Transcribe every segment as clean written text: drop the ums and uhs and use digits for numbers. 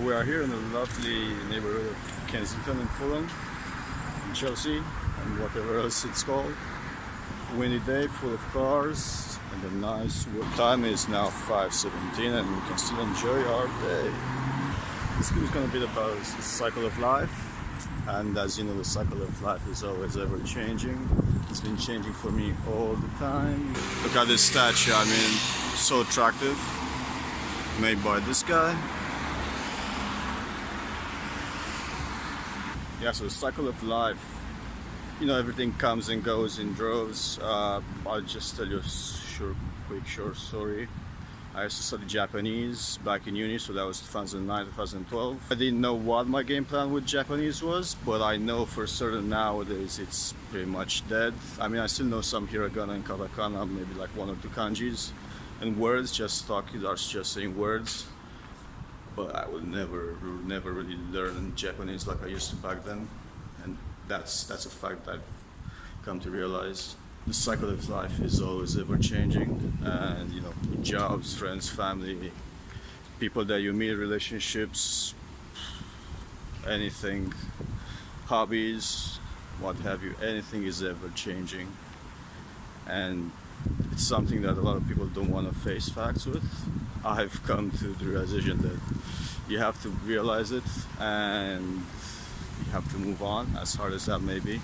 We are here in the lovely neighborhood of Kensington and Fulham, in Chelsea, and whatever else it's called. Windy day, full of cars, and the nice time is now 5:17, and we can still enjoy our day. This is going to be about the cycle of life, and as you know, the cycle of life is always ever changing. It's been changing for me all the time. Look at this statue, I mean, so attractive, made by this guy. Yeah, so the cycle of life, you know, everything comes and goes in droves. I'll just tell you a quick short story. I used to study Japanese back in uni, so that was 2009, 2012. I didn't know what my game plan with Japanese was, but I know for certain nowadays it's pretty much dead. I mean, I still know some hiragana and katakana, maybe like one or two kanjis, and words, just saying words. But I would never really learn Japanese like I used to back then, and that's a fact that I've come to realize. The cycle of life is always ever changing, and you know, jobs, friends, family, people that you meet, relationships, anything, hobbies, what have you, anything is ever changing, and it's something that a lot of people don't want to face facts with. I've come to the realization that you have to realize it and you have to move on, as hard as that may be.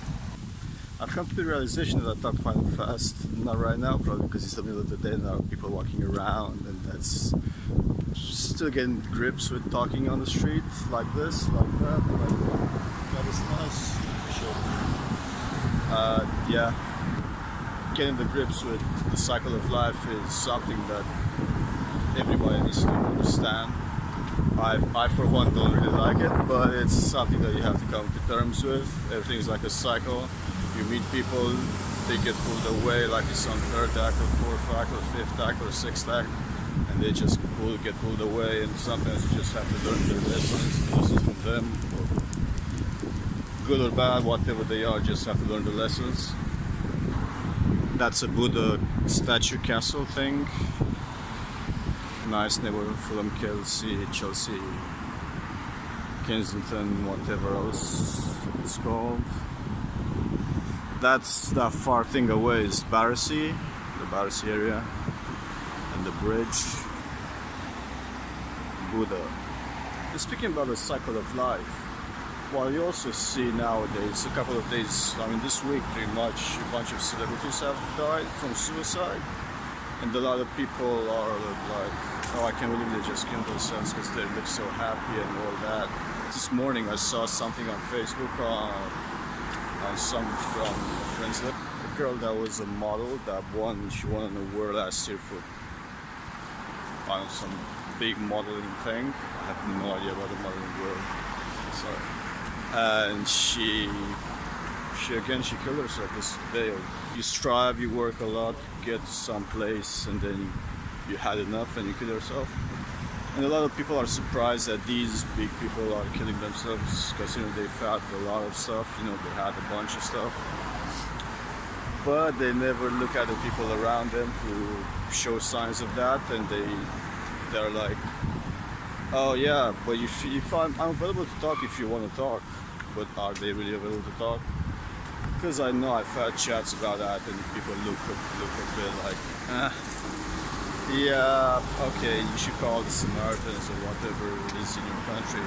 I've come to the realization that I talk quite fast, not right now, probably because it's the middle of the day and there are people walking around, and that's still getting grips with talking on the street like this, like that, that is nice. Yeah, getting the grips with the cycle of life is something that everybody needs to understand. I for one don't really like it, but it's something that you have to come to terms with. Everything's like a cycle. You meet people, they get pulled away like it's on third act or fourth act or fifth act or sixth act, and they just get pulled away, and sometimes you just have to learn their lessons from them, or good or bad, whatever they are, just have to learn the lessons. That's a Buddha statue castle thing. Nice neighborhood, Fulham, Chelsea, Kensington, whatever else it's called. That's that far thing away is Battersea, the Battersea area, and the bridge, Buddha. And speaking about the cycle of life, well, you also see nowadays, a couple of days, I mean this week pretty much, a bunch of celebrities have died from suicide, and a lot of people are like, oh, I can't believe they just killed themselves because they look so happy and all that. This morning I saw something on Facebook on some from friends. The girl that was a model she won an award last year for some big modeling thing. I have no idea about the modeling world. Sorry. And she killed herself this day. You strive, you work a lot, get someplace, and then you had enough and you kill yourself. And a lot of people are surprised that these big people are killing themselves because, you know, they've had a lot of stuff, you know, they had a bunch of stuff. But they never look at the people around them who show signs of that, and they're like, oh yeah, but if I'm available to talk if you want to talk, but are they really available to talk? Because I know I've had chats about that, and people look a bit like, yeah, okay, you should call the Samaritans or whatever it is in your country.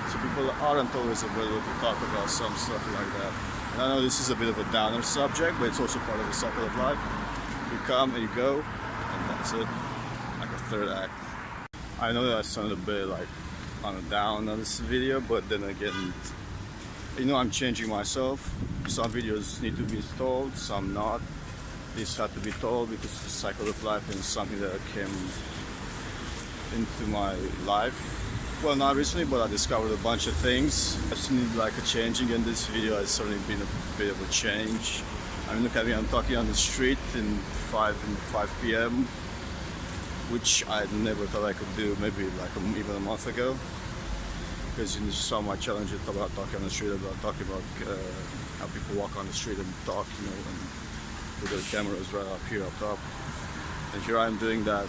So people aren't always available to talk about some stuff like that. And I know this is a bit of a downer subject, but it's also part of the cycle of life. You come and you go, and that's it, like a third act. I know that I sounded a bit like on a down on this video, but then again, you know, I'm changing myself. Some videos need to be told, some not. This had to be told because the cycle of life is something that came into my life. Well, not recently, but I discovered a bunch of things. I just need like a changing, and this video has certainly been a bit of a change. I mean, look at me, I'm talking on the street in 5 p.m., which I never thought I could do, maybe like even a month ago. Because you saw my challenge about talking on the street, about talking about how people walk on the street and talk, you know, and with their cameras right up here, up top. And here I'm doing that.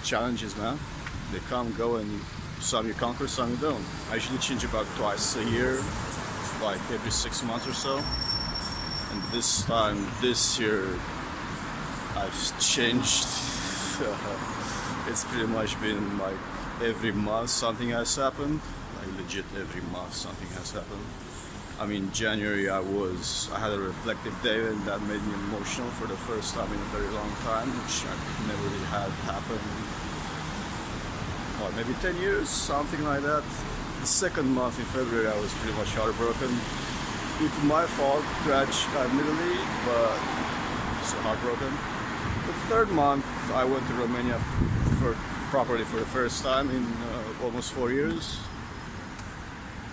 Challenges, man. They come, go, and some you conquer, some you don't. I usually change about twice a year, like every 6 months or so. And this year, I've changed. It's pretty much been like every month something has happened. Like legit every month something has happened. I mean, January I had a reflective day, and that made me emotional for the first time in a very long time, which I never really had happen. What, maybe 10 years, something like that. The second month in February I was pretty much heartbroken. It's my fault, admittedly, but so heartbroken. The third month I went to Romania properly for the first time in almost 4 years.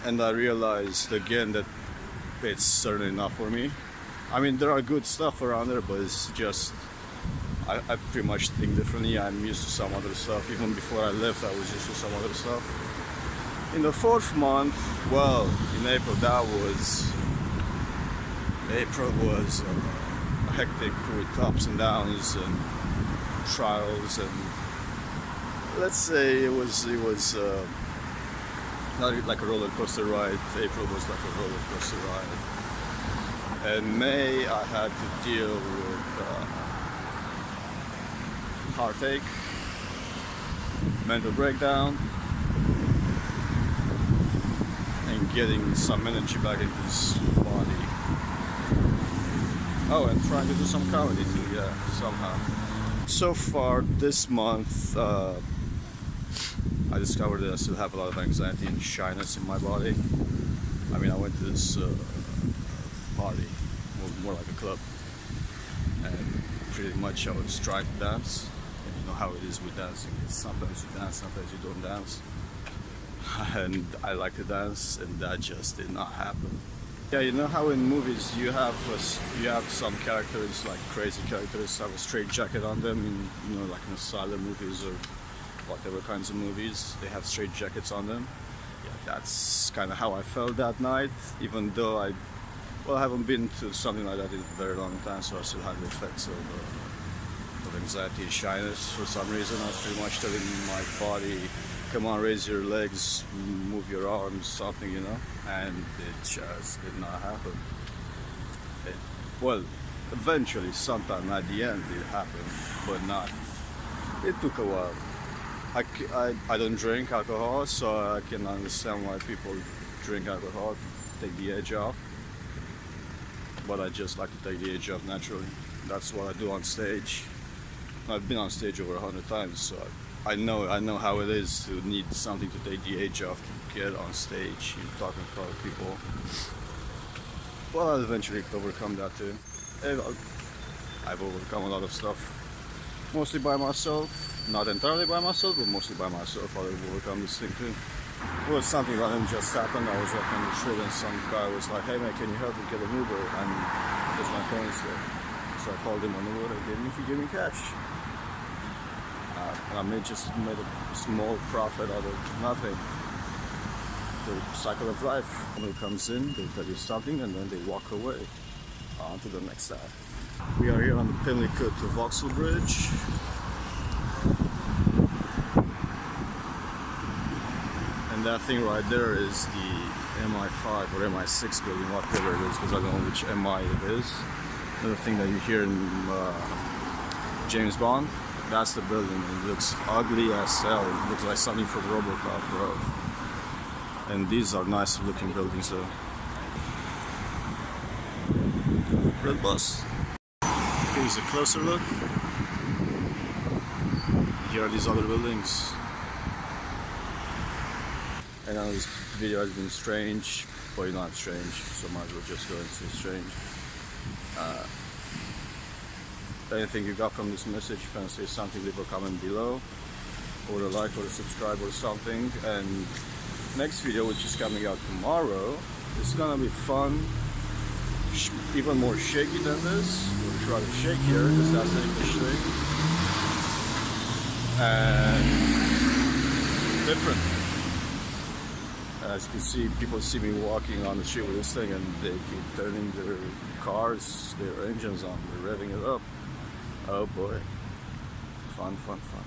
And I realized again that it's certainly not for me. I mean, there are good stuff around there, but it's just, I pretty much think differently. I'm used to some other stuff. Even before I left, I was used to some other stuff. In the fourth month, well, in April, was hectic with ups and downs and trials, and let's say it was not like a roller coaster ride. April was like a roller coaster ride. And May I had to deal with heartache, mental breakdown, and getting some energy back into this body. Oh, and trying to do some comedy too, yeah, somehow. So far this month, I discovered that I still have a lot of anxiety and shyness in my body. I mean, I went to this party, more like a club, and pretty much I was trying to dance. And you know how it is with dancing. It's sometimes you dance, sometimes you don't dance. And I like to dance, and that just did not happen. Yeah, you know how in movies you have some characters, like crazy characters, have a straight jacket on them, in, you know, like in asylum movies or whatever kinds of movies, they have straight jackets on them. Yeah, that's kind of how I felt that night, even though I haven't been to something like that in a very long time, so I still had the effects of anxiety and shyness. For some reason, I was pretty much telling my body, come on, raise your legs, move your arms, something, you know, and it just did not happen. Well, eventually, sometime at the end, it happened, but not. It took a while. I don't drink alcohol, so I can understand why people drink alcohol to take the edge off. But I just like to take the edge off naturally. That's what I do on stage. I've been on stage over 100 times, so I know how it is to need something to take the edge off to get on stage. You're talking in front of people. Well, I'll eventually overcome that too. I've overcome a lot of stuff, mostly by myself. Not entirely by myself, but mostly by myself. I'll overcome this thing too. Well, something random just happened. I was walking on the street and some guy was like, "Hey man, can you help me get an Uber?" And because my phone is there, so I called him on the Uber and he gave me cash. And I just made a small profit out of nothing. The cycle of life. Someone comes in, they tell you something, and then they walk away. On to the next side. We are here on the Pimlico to Vauxhall Bridge. And that thing right there is the MI5 or MI6 building, whatever it is, because I don't know which MI it is. Another thing that you hear in James Bond, that's the building. It looks ugly as hell. It looks like something from RoboCop, bro. And these are nice looking buildings though. Red bus. Here's a closer look. Here are these other buildings. I know this video has been strange, but not strange, so might as well just go into strange. Anything you got from this message, if you want to say something, leave a comment below, or a like or a subscribe or something. And next video, which is coming out tomorrow, is gonna be fun, even more shaky than this. We'll try to shake here, because that's the English thing, and different. As you can see, people see me walking on the street with this thing, and they keep turning their cars, their engines on, they're revving it up. Oh boy, fun, fun, fun.